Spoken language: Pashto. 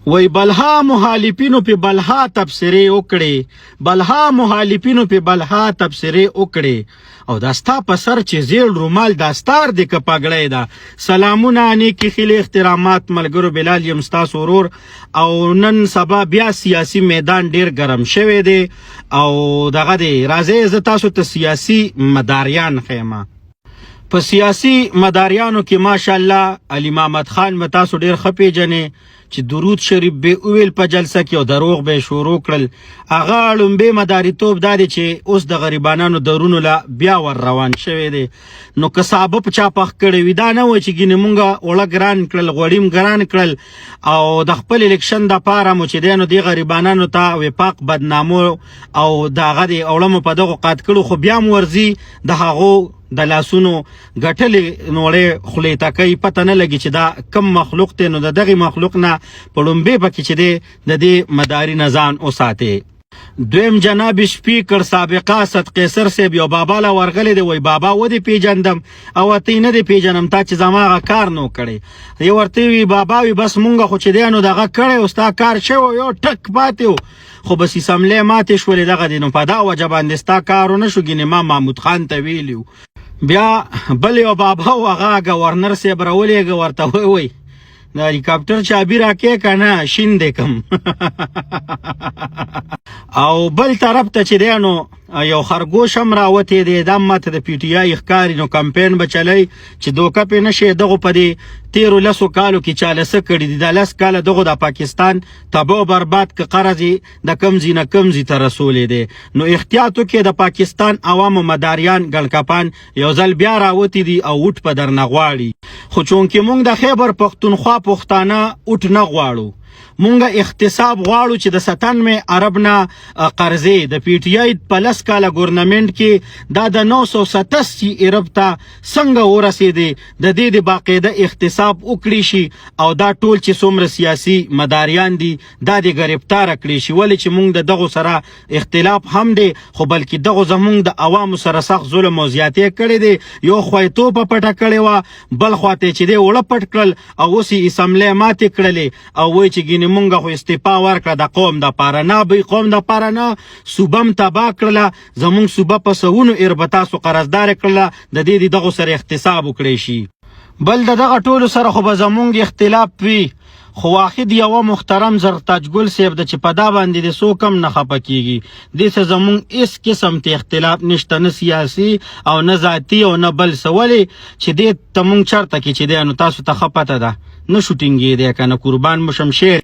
وی بلها مخالفینو په بلها تبصره وکړي، بلها مخالفینو په بلها تبصره وکړي. او داستا په سر چې زیړ رومال داستار دی که پګړی ده. سلامونه نیکی خیلی احترامات ملګرو، بلال یم ستاسو ورور. او نن سبا بیا سیاسی میدان ډیر ګرم شوی دی او دغه دی راځئ زه تاسو ته سیاسی مداریان ښیم. په سیاسی مداریانو کې ماشاءالله علي محمد خان به تاسو ډیر ښه پیژنئ چې درود شریف به وویل په جلسه کې او دروغ به شروع کړل. هغه لومبې مداریتوب دا دی چې اوس د غریبانانو درونو له بیا ور روان شوی دی. نو که صحابه په چا پخ کړی وي دا نه وای چې ګینې مونږه اوړه ګران کړل، غوړیم ګران کړل او د خپل الیکشن دپاره مو چې دی نو دې غریبانانو ته وفاق بدنامو او د هغه د اوړه مو په دغو قات کړو، خو بیا م ورځي د هغو د لاسونو ګټلې نوړې خولې ته کوي، پته نه لګي چې دا کم مخلوق دی. نو د دغې مخلوق نه په لومبې پکې چې دی د دې مداري نه ځان وساتې. دویم جناب سپیکر سابقه صد قیصر صاحب یو بابا له ورغلی دی، وای بابا ودې پیژندم او ته نه دی پیژنم، تا چې زما هغه کار نو کړی. یو ورته وی بابا وی بس مونږ خو چې دی نو دغه کړی او ستا کار شوی یو ټک پاتې و، خو بس اسمبلې ماتې شولې دغه دی. نو په دا وجه باندې ستا کار ونه شو، ګینې ما محمود خان ته ویلي و. بیا بل یو بابا و هغه ګورنر صاحب راولېږه ورته وی د هلیکاپټر چابي راکې که نه شین دی کم. او بل طرف ته چې دی نو یو خرګوش هم راوتی دی، دا ماته د پی ټي آی ښکاري. نو کمپین به چلی چې دوکه پې نه شي دغو په دې تیرو لسو کالو کې چاله څه کړي دي. دا 10 کاله دغو د پاکستان تباه برباد که قرض یې د کم ځای نه کم ځای ته رسولی دی. نو احتیاط وکړئ، د پاکستان عوامو مداریان ګلکپان یو ځل بیا راوتی دي او اوټ په درنه غواړي. خو چونکې مونږ د خیبر پښتونخوا پښتانه اوټ نه غواړو، مونږه اختصاب غواړو چې د 97 ارب نه قرضې د پی ټي آی په 10 کاله ګورنمنټ کې دا د 987 ارب ته څنګه ورسېدې، د دې د باقاعده اختصاب وکړي شي او دا ټول چې څومره سیاسي مداریان دي دا د ګرفتاره کړي شي. ولې چې مونږ د دغو سره اختلاف هم دی، خو بلکې دغو زمونږ د عوامو سره سخت ظلم او زیاتې کړی دی. یو خوا یې توپه پټه کړې وه، بل خوا ته چې دی اوړه پټ کړل او اوس یې اسمبلې ماتې کړلې او وایي چې ګینې مونږ خو استعفا ورکړه د قوم دپاره. نه بی قوم دپاره نه، صوبه م تباه کړله، زمونږ صوبه په سوونو اربه تاسو قرضداره کړله، د دې د دغو سره احتساب وکړی شي. بل د دغه ټولو سره خو به زمونږ اختلاف وي، خو واحد یوه محترم زرتاج ګل صاحب د چې په دا باندې د څوک هم نه خفه کېږي، دې سه زمونږ هېڅ قسم ته اختلاف نشته، نه سیاسي او نه ذاتي او نه بل څه. ولې چې دې ته مونږ چرته کې چې دی نو تاسو ته ښه پته ده نه شو ټینګېدی که نه قربان مو شم شعر